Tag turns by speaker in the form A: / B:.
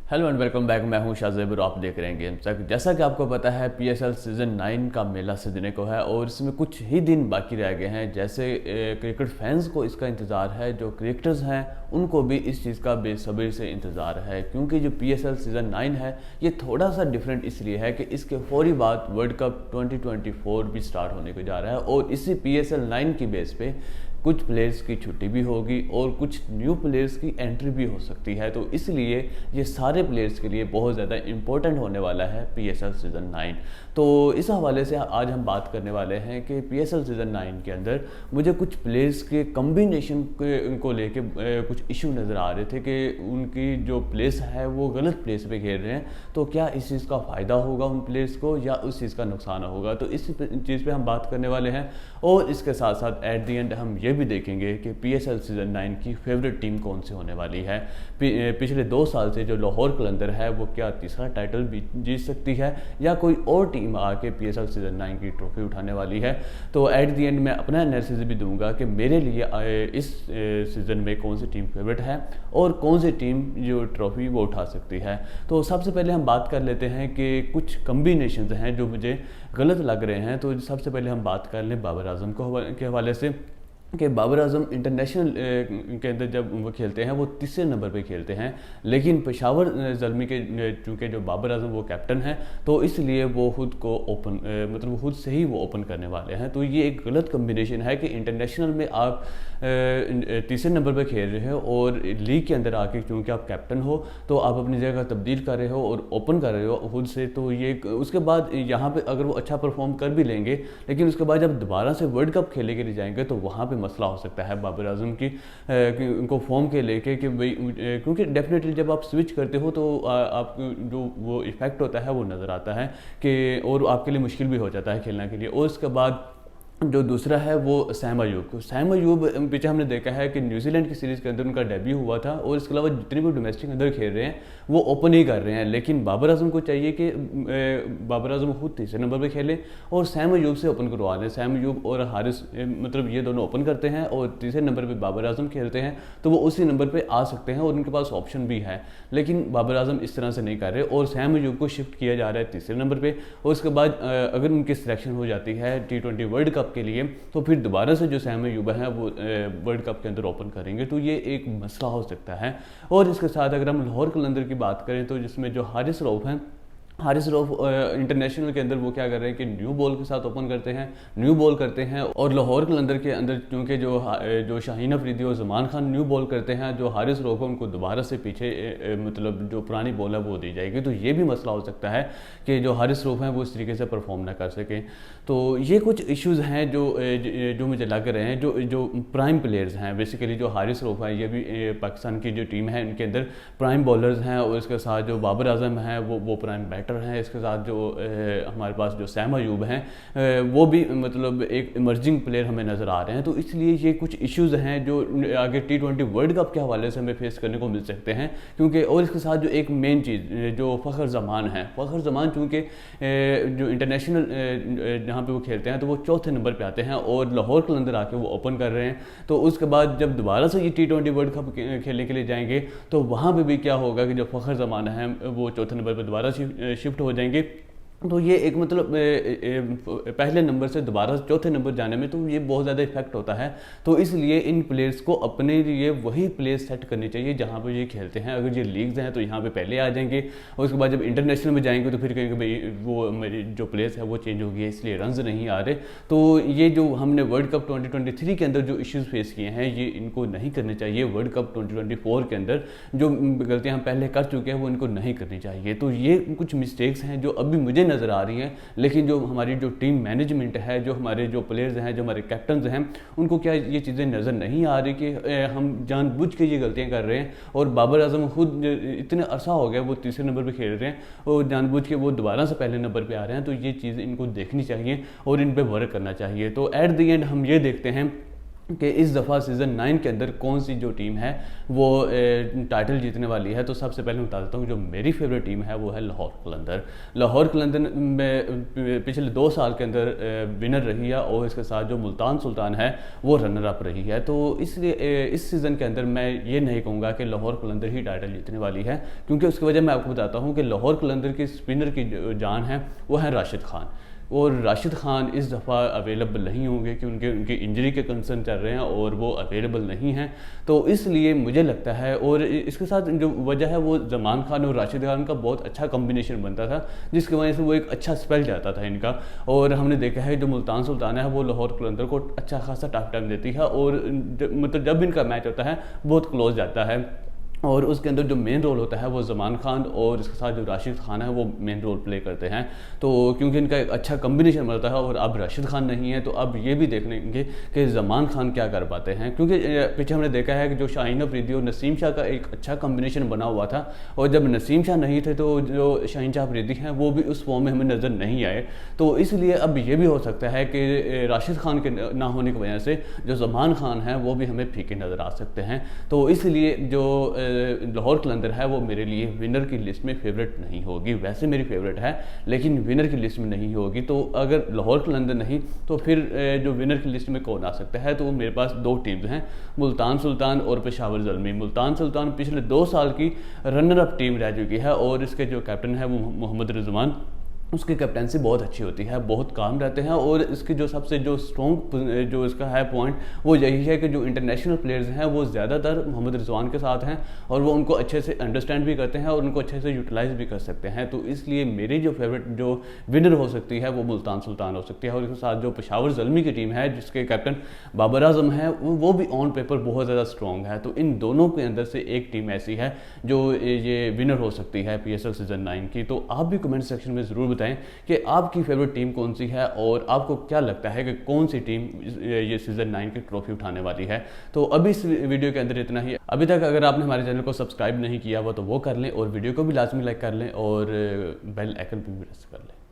A: Hello and welcome back. मैं हूं शाहजेब और आप देख रहे हैं गेम्स तक। जैसा कि आपको पता है पीएसएल सीज़न 9 का मेला सजने को है और इसमें कुछ ही दिन बाकी रह गए हैं। जैसे क्रिकेट फैंस को इसका इंतज़ार है, जो क्रिकेटर्स हैं उनको भी इस चीज़ का बेसब्री से इंतज़ार है, क्योंकि जो पीएसएल सीज़न 9 है ये थोड़ा सा डिफरेंट इसलिए है कि इसके फौरी बाद वर्ल्ड कप 2024 भी स्टार्ट होने को जा रहा है और इसी पीएसएल 9 की बेस पे कुछ प्लेयर्स की छुट्टी भी होगी और कुछ न्यू प्लेयर्स की एंट्री भी हो सकती है। तो इसलिए ये सारे प्लेयर्स के लिए बहुत ज़्यादा इंपॉर्टेंट होने वाला है पीएसएल सीज़न 9। तो इस हवाले से आज हम बात करने वाले हैं कि पीएसएल सीज़न 9 के अंदर मुझे कुछ प्लेयर्स के कम्बिनेशन को लेके कुछ इशू नज़र आ रहे थे कि उनकी जो प्लेस है वो गलत प्लेस पे खेल रहे हैं। तो क्या इस चीज़ का फ़ायदा होगा उन प्लेयर्स को या उस चीज़ का नुकसान होगा, तो इस चीज़ पे हम बात करने वाले हैं। और इसके साथ साथ एट द एंड हम ये भी देखेंगे कि पीएसएल सीज़न 9 की फेवरेट टीम कौन सी होने वाली है। पिछले 2 साल से जो लाहौर कलंदर है वो क्या तीसरा टाइटल भी जीत सकती है या कोई और टीम आके पीएसएल सीज़न 9 की ट्रॉफी उठाने वाली है। तो एट द एंड मैं अपना एनालिसिस भी दूंगा कि मेरे लिए इस सीज़न में कौन सी टीम फेवरेट है और कौन सी टीम जो ट्रॉफी वो उठा सकती है। तो सबसे पहले हम बात कर लेते हैं कि कुछ कम्बिनेशन हैं जो मुझे गलत लग रहे हैं। तो सबसे पहले हम बात कर लें बाबर आजम के हवाले से कि बाबर आजम इंटरनेशनल के अंदर जब वो खेलते हैं वो तीसरे नंबर पे खेलते हैं, लेकिन पेशावर ज़ल्मी के चूँकि जो बाबर आजम वो कैप्टन है तो इसलिए वो खुद को ओपन मतलब खुद से ही वो ओपन करने वाले हैं। तो ये एक गलत कम्बिनेशन है कि इंटरनेशनल में आप तीसरे नंबर पे खेल रहे हो और लीग के अंदर आके चूँकि आप कैप्टन हो तो आप अपनी जगह तब्दील कर रहे हो और ओपन कर रहे हो खुद से। तो ये उसके बाद यहाँ पे अगर वो अच्छा परफॉर्म कर भी लेंगे, लेकिन उसके बाद जब दोबारा से वर्ल्ड कप खेलने के लिए जाएंगे तो वहाँ पे मसला हो सकता है बाबर आजम की उनको फॉर्म के लेके कि भाई, क्योंकि डेफिनेटली जब आप स्विच करते हो तो आपको जो वो इफेक्ट होता है वो नज़र आता है कि और आपके लिए मुश्किल भी हो जाता है खेलने के लिए। और उसके बाद जो दूसरा है वो सैम अयूब पीछे हमने देखा है कि न्यूजीलैंड की सीरीज़ के अंदर उनका डेब्यू हुआ था और इसके अलावा जितने भी डोमेस्टिक अंदर खेल रहे हैं वो ओपन ही कर रहे हैं। लेकिन बाबर आजम को चाहिए कि बाबर आजम खुद तीसरे नंबर पे खेलें और सैम अयूब से ओपन करवा दें। सैम अयूब और हारिस मतलब ये दोनों ओपन करते हैं और तीसरे नंबर पर बाबर आजम खेलते हैं तो वो उसी नंबर पर आ सकते हैं और उनके पास ऑप्शन भी है। लेकिन बाबर आजम इस तरह से नहीं कर रहे और सैम अयूब को शिफ्ट किया जा रहा है तीसरे नंबर पर। और उसके बाद अगर उनकी सिलेक्शन हो जाती है T20 वर्ल्ड कप के लिए तो फिर दोबारा से जो सैम अयूब है वो वर्ल्ड कप के अंदर ओपन करेंगे। तो ये एक मसला हो सकता है। और इसके साथ अगर हम लाहौर कलंदर की बात करें तो जिसमें जो हारिस रऊफ हैं, हारिस रऊफ इंटरनेशनल के अंदर वो क्या कर रहे हैं कि न्यू बॉल के साथ ओपन करते हैं, न्यू बॉल करते हैं। और लाहौर कलंदर के अंदर क्योंकि जो शाहीन अफरीदी और ज़मान खान न्यू बॉल करते हैं, जो हारिस रऊफ है उनको दोबारा से पीछे मतलब जो पुरानी बॉल है वो दी जाएगी। तो ये भी मसला हो सकता है कि जो हारिस रऊफ हैं वो इस तरीके से परफॉर्म ना कर सकें। तो ये कुछ इश्यूज़ हैं जो मुझे लग रहे हैं। जो प्राइम प्लेयर्स हैं, बेसिकली जो हारिस रऊफ है ये भी पाकिस्तान की जो टीम है इनके अंदर प्राइम बॉलर्स हैं और इसके साथ जो बाबर आजम है वो प्राइम बैटर हैं। इसके साथ जो हमारे पास जो सैम अयूब हैं वो भी मतलब एक इमर्जिंग प्लेयर हमें नज़र आ रहे हैं। तो इसलिए ये कुछ इश्यूज़ हैं जो आगे T20 वर्ल्ड कप के हवाले से हमें फेस करने को मिल सकते हैं। क्योंकि और इसके साथ जो एक मेन चीज़ जो फ़खर ज़मान है, फ़खर ज़मान चूँकि जो इंटरनेशनल जहाँ पे वो खेलते हैं तो वो चौथे नंबर पे आते हैं और लाहौर कलंदर आके वो ओपन कर रहे हैं। तो उसके बाद जब दोबारा से ये T20 वर्ल्ड कप खेलने के लिए जाएंगे तो वहाँ पे भी क्या होगा कि जो फ़खर ज़मान है वो चौथे नंबर पे दोबारा शिफ्ट हो जाएंगे। तो ये एक मतलब पहले नंबर से दोबारा चौथे नंबर जाने में तो ये बहुत ज़्यादा इफेक्ट होता है। तो इसलिए इन प्लेयर्स को अपने लिए वही प्लेस सेट करनी चाहिए जहाँ पर ये खेलते हैं। अगर ये लीग्स हैं तो यहाँ पे पहले आ जाएंगे और उसके बाद जब इंटरनेशनल में जाएंगे तो फिर कहेंगे भाई वो मेरी जो प्लेस है वो चेंज हो गई है इसलिए रन्स नहीं आ रहे। तो ये जो हमने वर्ल्ड कप 2023 के अंदर जो इश्यूज़ फेस किए हैं ये इनको नहीं करने चाहिए। वर्ल्ड कप 2024 के अंदर जो गलतियाँ हम पहले कर चुके हैं वो इनको नहीं करनी चाहिए। तो ये कुछ मिस्टेक्स हैं जो अभी मुझे नज़र आ रही हैं। लेकिन जो हमारी जो टीम मैनेजमेंट है, जो हमारे जो प्लेयर्स हैं, जो हमारे कैप्टन्स हैं, उनको क्या ये चीज़ें नज़र नहीं आ रही कि हम जानबूझ के ये गलतियां कर रहे हैं। और बाबर आजम खुद इतने अरसा हो गया वो तीसरे नंबर पे खेल रहे हैं और जानबूझ के वो दोबारा से पहले नंबर पे आ रहे हैं। तो ये चीज़ इनको देखनी चाहिए और इन पर वर्क करना चाहिए। तो एट द एंड हम ये देखते हैं कि इस दफ़ा सीज़न 9 के अंदर कौन सी जो टीम है वो टाइटल जीतने वाली है। तो सबसे पहले मैं बता देता हूँ जो मेरी फेवरेट टीम है वो है लाहौर कलंदर। लाहौर कलंदर में पिछले 2 साल के अंदर विनर रही है और इसके साथ जो मुल्तान सुल्तान है वो रनर अप रही है। तो इसलिए इस सीज़न के अंदर मैं ये नहीं कहूँगा कि लाहौर कलंदर ही टाइटल जीतने वाली है, क्योंकि उसकी वजह मैं आपको बताता हूँ कि लाहौर कलंदर की स्पिनर की जो जान है वो है राशिद खान, और राशिद खान इस दफ़ा अवेलेबल नहीं होंगे कि उनकी इंजरी के कंसर्न चल रहे हैं और वो अवेलेबल नहीं हैं। तो इसलिए मुझे लगता है, और इसके साथ जो वजह है वो जमान खान और राशिद खान का बहुत अच्छा कॉम्बिनेशन बनता था, जिसकी वजह से वो एक अच्छा स्पेल जाता था इनका। और हमने देखा है जो मुल्तान सुल्तान है वो लाहौर कलंदर को अच्छा खासा टफ टाइम देती है, और मतलब जब इनका मैच होता है बहुत क्लोज जाता है, और उसके अंदर जो मेन रोल होता है वो जमान खान और इसके साथ जो राशिद खान है वो मेन रोल प्ले करते हैं। तो क्योंकि इनका एक अच्छा कॉम्बिनेशन बनता है, और अब राशिद खान नहीं है तो अब ये भी देख लेंगे कि जमान खान क्या कर पाते हैं, क्योंकि पीछे हमने देखा है कि जो शाहीन अफरीदी और नसीम शाह का एक अच्छा कॉम्बिनेशन बना हुआ था, और जब नसीम शाह नहीं थे तो जो शाहीन शाह अफरीदी हैं वो भी उस फॉर्म में हमें नज़र नहीं आए। तो इसलिए अब ये भी हो सकता है कि राशिद खान के ना होने की वजह से जो जमान खान हैं वो भी हमें फीके नज़र आ सकते हैं। तो इसलिए जो लाहौर कलंदर है वो मेरे लिए विनर की लिस्ट में फेवरेट नहीं होगी। वैसे मेरी फेवरेट है लेकिन विनर की लिस्ट में नहीं होगी। तो अगर लाहौर कलंदर नहीं तो फिर जो विनर की लिस्ट में कौन आ सकता है, तो मेरे पास 2 टीम्स हैं, मुल्तान सुल्तान और पेशावर ज़ल्मी। मुल्तान सुल्तान पिछले 2 साल की रनर अप टीम रह चुकी है, और इसके जो कैप्टन है वो मोहम्मद रिजवान, उसकी कैप्टनसी बहुत अच्छी होती है, बहुत काम रहते हैं। और इसकी जो सबसे जो स्ट्रॉन्ग जो इसका है पॉइंट वो यही है कि जो इंटरनेशनल प्लेयर्स हैं वो ज़्यादातर मोहम्मद रिजवान के साथ हैं, और वो उनको अच्छे से अंडरस्टैंड भी करते हैं और उनको अच्छे से यूटिलाइज भी कर सकते हैं। तो इसलिए मेरी जो फेवरेट जो विनर हो सकती है वो मुल्तान सुल्तान हो सकती है। और इसके साथ जो पेशावर ज़ल्मी की टीम है जिसके कैप्टन बाबर आजम है वो भी ऑन पेपर बहुत ज़्यादा स्ट्रॉन्ग है। तो इन दोनों के अंदर से एक टीम ऐसी है जो ये विनर हो सकती है PSL सीज़न 9 की। तो आप भी कमेंट सेक्शन में ज़रूर बताएं कि आपकी फेवरेट टीम कौन सी है, और आपको क्या लगता है कि कौन सी टीम ये सीज़न 9 की ट्रॉफी उठाने वाली है। तो अभी इस वीडियो के अंदर इतना ही। अभी तक अगर आपने हमारे चैनल को सब्सक्राइब नहीं किया हुआ तो वो कर लें, और वीडियो को भी लाजमी लाइक कर लें, और बेल आइकन पर भी प्रेस कर लें।